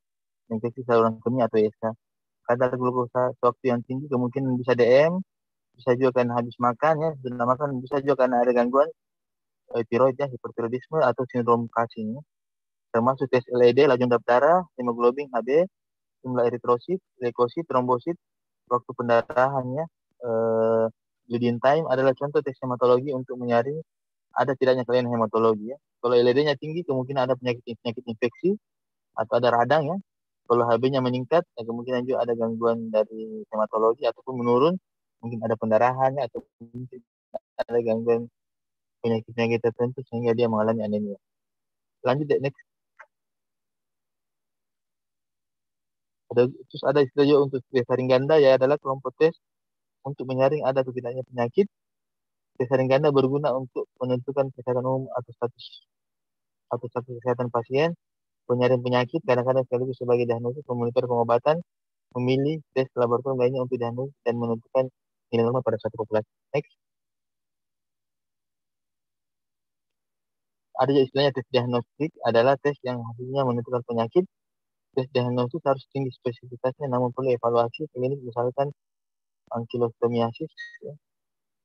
infeksi saluran kemih atau ISK. Kadar glukosa sewaktu yang tinggi kemungkinan bisa DM, bisa juga karena habis makan ya, setelah makan, bisa juga karena ada gangguan tiroid ya, hipertiroidisme atau sindrom Cushing ya. Termasuk tes LED, laju darah darah, hemoglobin HB, jumlah eritrosit, leukosit, trombosit, waktu pendarahannya, bleeding time adalah contoh tes hematologi untuk menyaring ada tidaknya kelainan hematologi ya. Kalau LED-nya tinggi kemungkinan ada penyakit infeksi atau ada radang ya. Kalau HB-nya meningkat, kemungkinan juga ada gangguan dari hematologi ataupun menurun, mungkin ada pendarahannya atau mungkin ada gangguan penyakit-penyakit tertentu sehingga dia mengalami anemia. Lanjut deh, next. Terus ada istilah juga untuk tes saring ganda ya, adalah kelompok tes untuk menyaring ada atau tidaknya penyakit. Tes saring ganda berguna untuk menentukan kesehatan umum atau status kesehatan pasien, penyaring penyakit, kadang-kadang sekaligus sebagai diagnosis, memonitor pengobatan, memilih tes laboratorium lainnya untuk diagnosis dan menentukan nilai normal pada suatu populasi. Next. Ada juga istilahnya tes diagnostik, adalah tes yang hasilnya menentukan penyakit. Tes diagnosis harus tinggi spesifikasinya, namun perlu evaluasi klinik, misalkan ankilostomiasis, ya.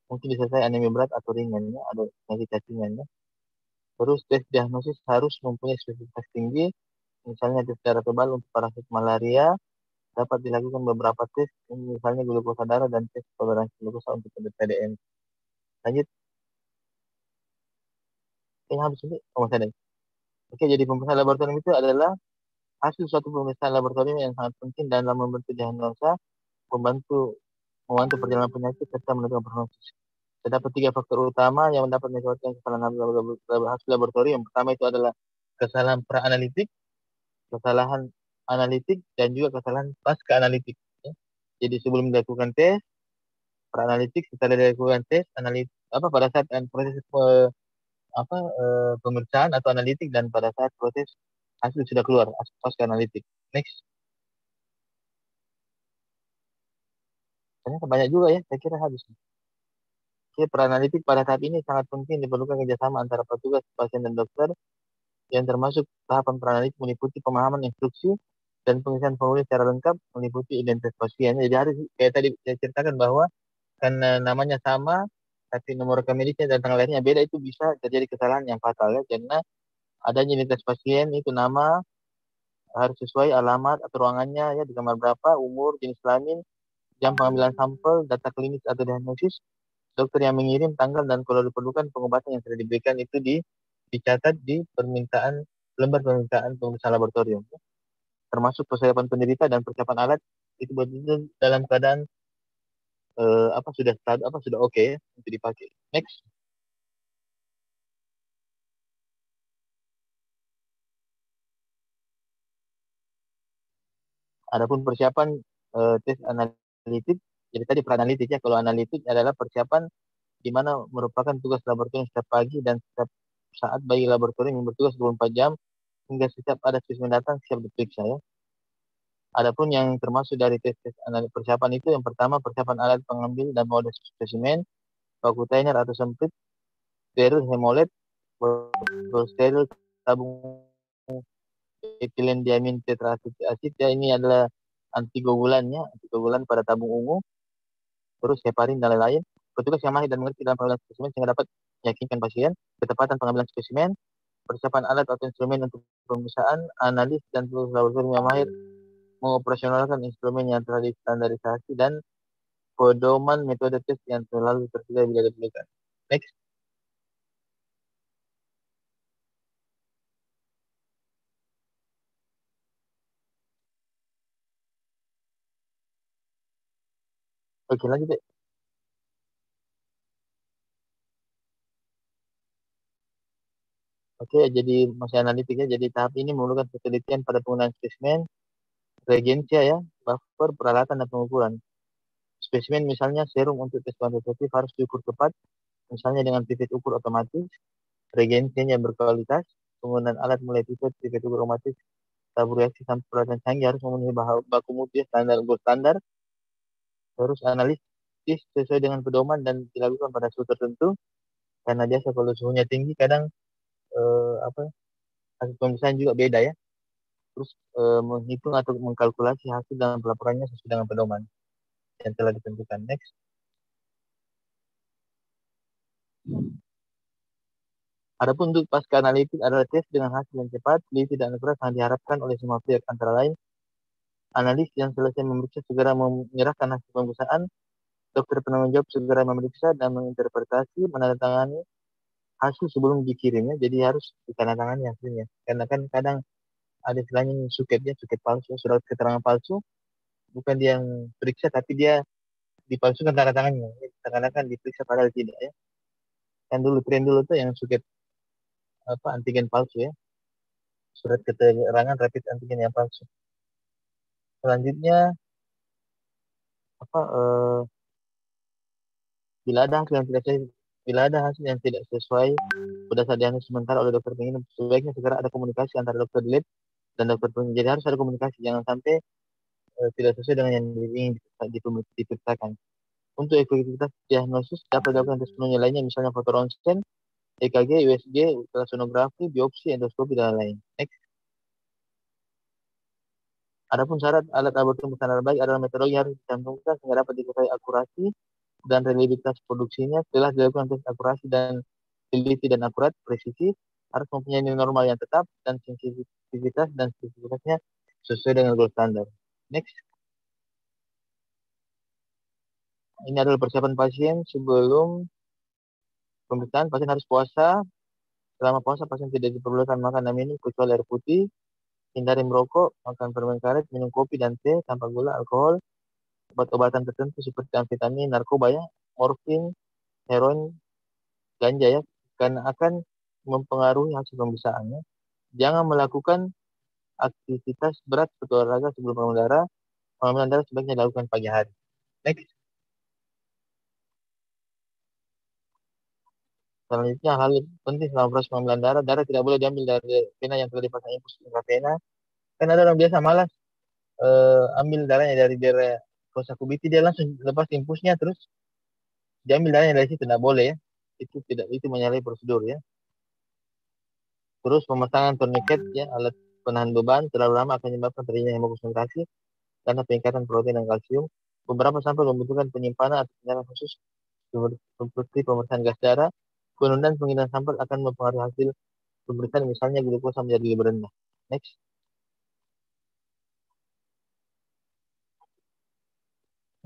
Mungkin disertai anemia berat atau ringan, ya. Ada penyakit cacingan. Ya. Terus tes diagnosis harus mempunyai spesifikasi tinggi, misalnya tes darah tebal untuk parasit malaria, dapat dilakukan beberapa tes, misalnya glukosa darah dan tes toleransi glukosa untuk PDM. Lanjut. Habis ini, Oke, jadi pemeriksaan laboratorium itu adalah hasil suatu pemeriksaan laboratorium yang sangat penting dalam membentuk diagnosa, membantu perjalanan penyakit, serta menentukan prognosis. Terdapat 3 faktor utama yang mendapat menyebabkan kesalahan hasil laboratorium. Yang pertama itu adalah kesalahan pra-analitik, kesalahan analitik, dan juga kesalahan pasca analitik. Ya. Jadi sebelum dilakukan tes, pra-analitik, setelah dilakukan tes, analitik, pada saat proses pemeriksaan atau analitik, dan pada saat proses hasil sudah keluar pasca analitik. Next. Ternyata banyak juga ya, saya kira habis. Oke, pra-analitik pada tahap ini sangat penting diperlukan kerjasama antara petugas, pasien, dan dokter, yang termasuk tahapan pra-analitik meliputi pemahaman instruksi dan pengisian formulir secara lengkap, meliputi identitas pasien. Jadi harus kayak tadi saya ceritakan bahwa karena namanya sama, tapi nomor rekam medisnya dan tanggal lahirnya beda, itu bisa terjadi kesalahan yang fatal ya, karena adanya identitas pasien itu nama harus sesuai alamat atau ruangannya ya, di kamar berapa, umur, jenis kelamin, jam pengambilan sampel, data klinis atau diagnosis, dokter yang mengirim, tanggal, dan kalau diperlukan pengobatan yang sudah diberikan itu dicatat di lembar permintaan pemeriksaan laboratorium. Termasuk persiapan penderita dan persiapan alat itu betul dalam keadaan sudah oke ya untuk dipakai. Next. Adapun persiapan tes analitik, jadi tadi pra-analitik ya. Kalau analitik adalah persiapan di mana merupakan tugas laboratorium setiap pagi dan setiap saat bagi laboratorium yang bertugas 24 jam hingga setiap ada spesimen datang siap diperiksa ya. Adapun yang termasuk dari tes persiapan itu, yang pertama persiapan alat pengambil dan model spesimen, baku tiner atau semprit, steril hemolet, botol steril, tabung etilen diamin tetraasid ya, ini adalah antikoagulan pada tabung ungu, terus heparin dan lain-lain. Petugas yang mahir dan mengerti dalam pengambilan spesimen sehingga dapat meyakinkan pasien, ketepatan pengambilan spesimen, persiapan alat atau instrumen untuk pemeriksaan, analis, dan petugas laboratorium yang mahir mengoperasionalkan instrumen yang telah distandarisasi, dan pedoman metode tes yang selalu tersedia bila diperlukan. Next. Oke, lanjut deh. Oke, jadi masih analitik ya. Jadi tahap ini memerlukan penelitian pada penggunaan spesimen, reagensia ya, buffer, peralatan, dan pengukuran. Spesimen misalnya serum untuk tes kuantitatif harus diukur tepat, misalnya dengan pipet ukur otomatis, reagensianya berkualitas, penggunaan alat mulai pipet ukur otomatis, tabur reaksi sampai peralatan canggih harus memenuhi baku mutu ya, gold standar. Terus analisis sesuai dengan pedoman dan dilakukan pada suhu tertentu, karena biasa kalau suhunya tinggi kadang hasil pemeriksaan juga beda ya. Terus menghitung atau mengkalkulasi hasil dalam pelaporannya sesuai dengan pedoman yang telah ditentukan. Next. Adapun untuk pasca analitik adalah tes dengan hasil yang cepat, teliti, dan akurat yang diharapkan oleh semua pihak, antara lain analis yang selesai memeriksa segera menyerahkan hasil pemeriksaan, dokter penanggung jawab segera memeriksa dan menginterpretasi, menandatangani hasil sebelum dikirimnya. Jadi harus ditandatangani hasilnya, karena kan kadang ada istilahnya suket ya, suket palsu, surat keterangan palsu, bukan dia yang periksa tapi dia dipalsukan tanda tangannya, seakan-akan diperiksa padahal tidak ya. Kan tren dulu tuh yang suket antigen palsu ya, surat keterangan rapid antigen yang palsu. Selanjutnya bila ada hasil yang tidak sesuai berdasarkan diagnosis sementara oleh dokter penginap, sebaiknya segera ada komunikasi antara dokter lab dan dokter penginap. Jadi harus ada komunikasi, jangan sampai tidak sesuai dengan yang ingin diperiksakan. Untuk efektivitas diagnosis dapat dilakukan tes penuhnya lainnya, misalnya foto ronsen, EKG, USG, ultrasonografi, biopsi, endoskopi, dan lain-lain. Next. Adapun syarat alat laboratorium standar baik adalah metodologi harus dicantumkan sehingga dapat diketahui akurasi dan reliabilitas produksinya. Setelah dilakukan tes akurasi dan teliti dan akurat, presisi, harus mempunyai nilai normal yang tetap, dan sensitivitas dan spesifikasinya sesuai dengan gold standar. Next. Ini adalah persiapan pasien sebelum pemeriksaan. Pasien harus puasa. Selama puasa, pasien tidak diperbolehkan makan dan minum kecuali air putih. Hindari merokok, makan permen karet, minum kopi dan teh tanpa gula, alkohol, obat-obatan tertentu seperti amfetamin, narkoba ya, morfin, heroin, ganja ya, karena akan mempengaruhi hasil pemeriksaannya. Jangan melakukan aktivitas berat seperti olahraga sebelum pengambilan darah sebaiknya dilakukan pagi hari. Next. Selanjutnya, hal penting selama proses pengambilan darah, darah tidak boleh diambil dari pena yang telah dipasang infus intravena. Kan ada orang biasa malas ambil darahnya dari daerah fosa kubiti, dia langsung lepas infusnya terus diambil darahnya dari situ, tidak boleh ya. Itu menyalahi prosedur ya. Terus pemasangan tourniquet ya, alat penahan beban terlalu lama akan menyebabkan terjadinya hemokonsentrasi karena peningkatan protein dan kalsium. Beberapa sampel membutuhkan penyimpanan atau penyimpanan khusus seperti pemeriksaan gas darah. Penundaan pengiriman sampel akan mempengaruhi hasil pemeriksaan, misalnya glukosa menjadi lebih rendah. Next.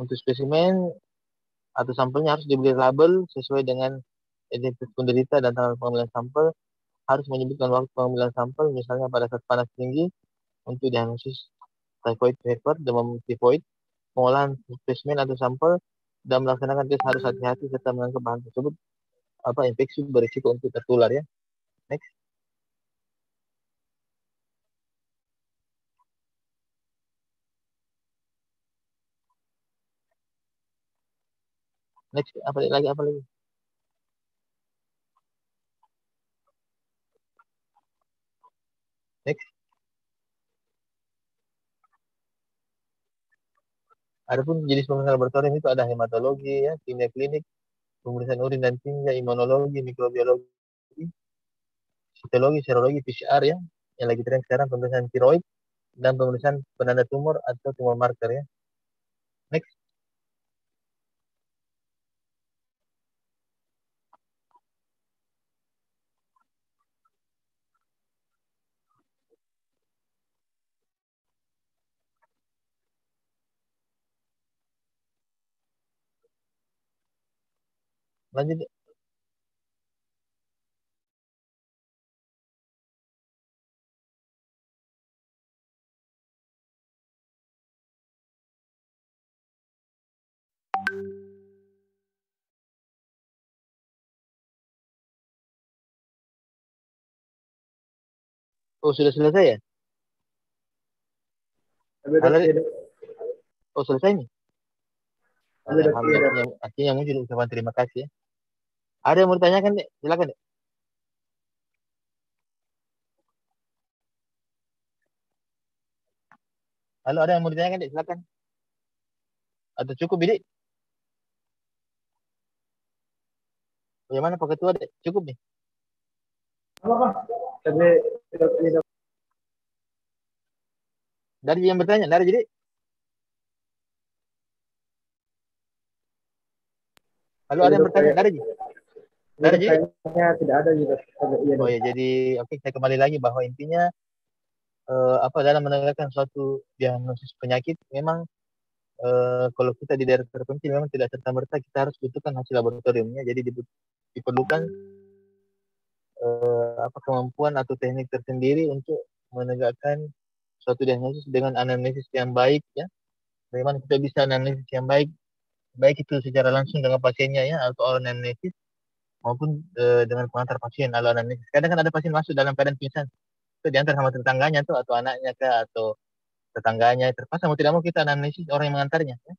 Untuk spesimen atau sampelnya harus diberi label sesuai dengan identitas penderita dan tanggal pengambilan sampel. Harus menyebutkan waktu pengambilan sampel, misalnya pada saat panas tinggi untuk diagnosis typhoid fever, demam tifoid. Pengolahan spesimen atau sampel dan melaksanakan tes harus hati-hati serta menganggap bahan tersebut infeksi berisiko untuk tertular ya. Next. Next, apa lagi? Next. Adapun jenis pemeriksaan laboratorium itu ada hematologi ya, kimia klinik, pemeriksaan urin dan tinja, imunologi, mikrobiologi, histologi, serologi, PCR ya, yang lagi tren sekarang pemeriksaan tiroid dan pemeriksaan penanda tumor atau tumor marker ya. Next. Lanjut. Oh, sudah selesai ya? Tabedok, iya dok. Oh, selesai nih? Tabedok, iya dok. Artinya muncul ucapan terima kasih ya. Ada yang mau ditanyakan, Dek? Silakan, Dek. Halo, ada yang mau ditanyakan, Dek? Silakan. Atau cukup, Dek? Bagaimana Pak Ketua, Dek? Cukup nih? Apa? Tabedok, iya dok. Dari yang bertanya, dari jadi. Halo, ada yang bertanya, dari jadi. Kayaknya tidak ada gitu. Iya Oh dok. ya, jadi oke, saya kembali lagi bahwa intinya dalam menegakkan suatu diagnosis penyakit memang kalau kita di daerah terpencil memang tidak serta-merta kita harus butuhkan hasil laboratoriumnya. Jadi diperlukan kemampuan atau teknik tersendiri untuk menegakkan suatu diagnosis dengan anamnesis yang baik ya. Bagaimana kita bisa anamnesis yang baik, baik itu secara langsung dengan pasiennya ya atau anamnesis maupun dengan pengantar pasien atau anamnesis. Kadang kan ada pasien masuk dalam keadaan pingsan, itu diantar sama tetangganya tuh atau anaknya kah atau tetangganya, terpaksa mau tidak mau kita anamnesis orang yang mengantarnya ya.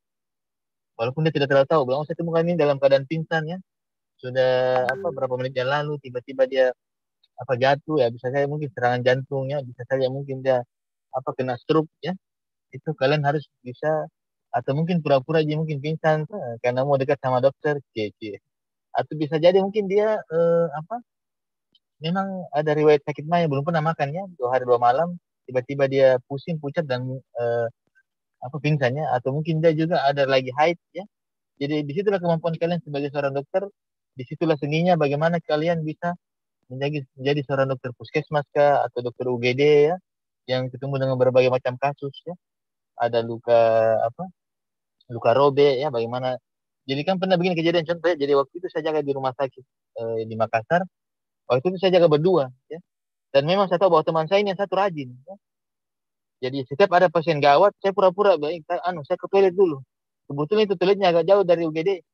Walaupun dia tidak terlalu tahu, bilang saya temukan ini dalam keadaan pingsan ya, sudah berapa menit yang lalu tiba-tiba dia jatuh ya, bisa saja mungkin serangan jantungnya, bisa saja mungkin dia kena stroke ya. Itu kalian harus bisa, atau mungkin pura-pura aja mungkin pingsan karena mau dekat sama dokter, atau bisa jadi mungkin dia memang ada riwayat sakit mah yang belum pernah makan ya, 2 hari 2 malam tiba-tiba dia pusing pucat dan pingsannya, atau mungkin dia juga ada lagi haid ya. Jadi disitulah kemampuan kalian sebagai seorang dokter, disitulah seninya bagaimana kalian bisa menjadi seorang dokter puskesmas kah atau dokter UGD ya, yang ketemu dengan berbagai macam kasus ya. Ada luka luka robek ya, bagaimana. Jadi kan pernah begini kejadian contoh ya, jadi waktu itu saya jaga di rumah sakit di Makassar. Waktu itu saya jaga berdua ya. Dan memang saya tahu bahwa teman saya ini yang satu rajin ya. Jadi setiap ada pasien gawat, saya pura-pura baik, saya ke toilet dulu. Kebetulan itu toiletnya agak jauh dari UGD.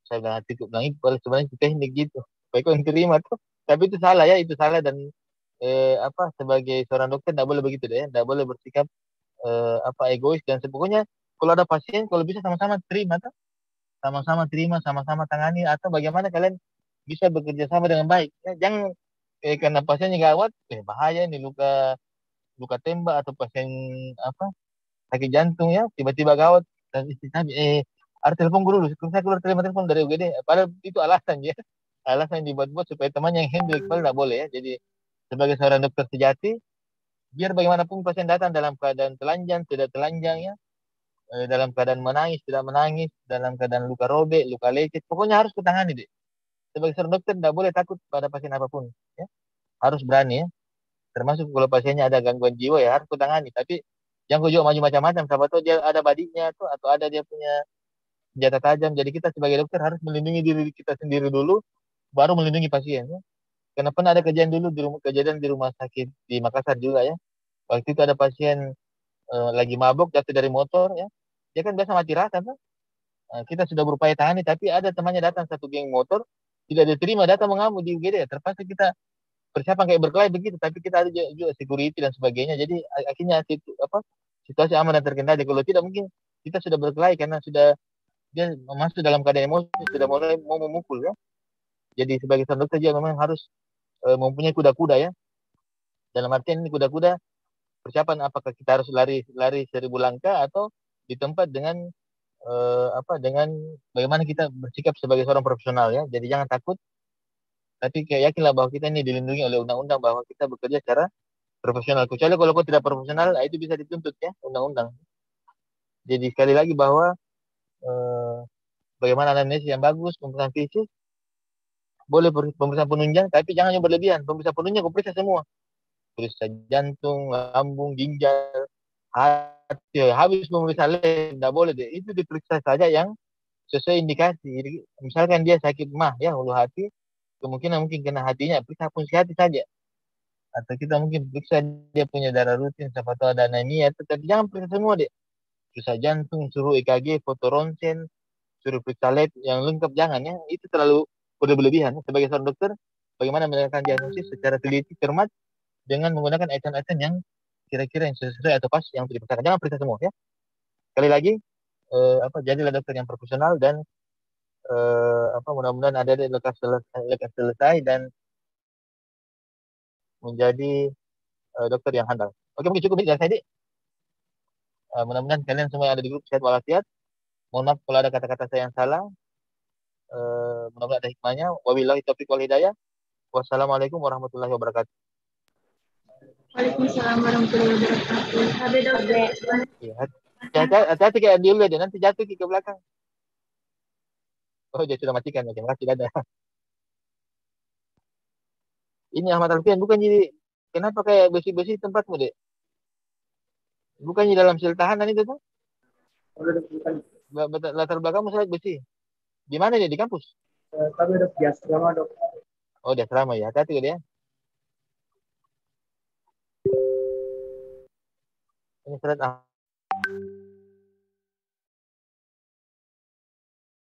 Saya bilang cukup bilang itu sebenarnya itu teknik gitu. Baik kau yang terima tuh. Tapi itu salah ya, itu salah dan sebagai seorang dokter tidak boleh begitu deh, tidak boleh bersikap egois dan pokoknya kalau ada pasien kalau bisa sama-sama terima tuh, sama-sama terima, sama-sama tangani atau bagaimana kalian bisa bekerja sama dengan baik. Ya, jangan karena pasiennya gawat, bahaya ini luka luka tembak atau pasien sakit jantung ya tiba-tiba gawat dan istri kami ada telepon guru dulu, saya keluar terima telepon dari UGD, padahal itu alasan ya, alasan yang dibuat-buat supaya temannya yang handle kepala tidak boleh ya. Jadi sebagai seorang dokter sejati, biar bagaimanapun pasien datang dalam keadaan telanjang, tidak telanjang ya, dalam keadaan menangis, tidak menangis, dalam keadaan luka robek, luka lecet, pokoknya harus kutangani deh. Sebagai seorang dokter tidak boleh takut pada pasien apapun, ya. Harus berani ya. Termasuk kalau pasiennya ada gangguan jiwa ya harus kutangani. Tapi jangan kau juga maju macam-macam. Siapa tahu dia ada badinya tuh atau ada dia punya senjata tajam. Jadi kita sebagai dokter harus melindungi diri kita sendiri dulu, baru melindungi pasien. Ya. Karena pernah ada kejadian di rumah sakit di Makassar juga ya. Waktu itu ada pasien lagi mabuk jatuh dari motor ya. Dia kan biasa mati rasa kan. Kita sudah berupaya tangani tapi ada temannya datang satu geng motor tidak diterima datang mengamuk di UGD. Terpaksa kita persiapan kayak berkelahi begitu tapi kita ada juga security dan sebagainya. Jadi akhirnya situasi aman dan terkendali. Kalau tidak mungkin kita sudah berkelahi karena sudah dia masuk dalam keadaan emosi sudah mulai mau memukul ya. Jadi sebagai seorang dokter dia memang harus mempunyai kuda-kuda ya. Dalam artian ini kuda-kuda persiapan apakah kita harus lari 1000 langkah atau di tempat dengan dengan bagaimana kita bersikap sebagai seorang profesional ya. Jadi jangan takut, tapi kayak yakinlah bahwa kita ini dilindungi oleh undang-undang bahwa kita bekerja secara profesional. Kecuali kalau kau tidak profesional, itu bisa dituntut ya undang-undang. Jadi sekali lagi bahwa eh, bagaimana anamnesis yang bagus, pemeriksaan fisik, boleh pemeriksaan penunjang, tapi jangan yang berlebihan. Pemeriksaan penunjang kau periksa semua, periksa jantung, lambung, ginjal, hati, habis pemeriksaan lain tidak boleh deh. Itu diperiksa saja yang sesuai indikasi. Jadi, misalkan dia sakit mah ya ulu hati, kemungkinan mungkin kena hatinya, periksa fungsi hati saja. Atau kita mungkin periksa dia punya darah rutin, siapa tahu ada anemia, tapi jangan periksa semua deh. Periksa jantung, suruh EKG, foto ronsen, suruh periksa lab yang lengkap jangan ya. Itu terlalu berlebihan. Sebagai seorang dokter, bagaimana melakukan diagnosis secara teliti, cermat dengan menggunakan item-item yang kira-kira yang sesuai atau pas yang diperiksa. Jangan periksa semua ya. Sekali lagi, jadilah dokter yang profesional dan mudah-mudahan ada lekas selesai dan menjadi dokter yang handal. Oke, mungkin cukup dari saya, Dik. Mudah-mudahan kalian semua yang ada di grup sehat walafiat. Mohon maaf kalau ada kata-kata saya yang salah. Mudah-mudahan ada hikmahnya. Wabillahi taufiq wal hidayah. Wassalamualaikum warahmatullahi wabarakatuh. Waalaikumsalam warahmatullahi wabarakatuh. Habe dokter. Ya, hati-hati kayak dulu aja, nanti jatuh ke belakang. Oh, dia sudah matikan. Terima kasih, dadah. Ini Ahmad Alfian, bukan jadi, kenapa kayak besi-besi tempatmu, Dek? Bukannya dalam sel tahanan itu tuh? Latar belakangmu saya besi. Di mana dia? Di kampus? Kami udah biasa lama dok. Oh, dia selama ya. Hati-hati dia. Ini surat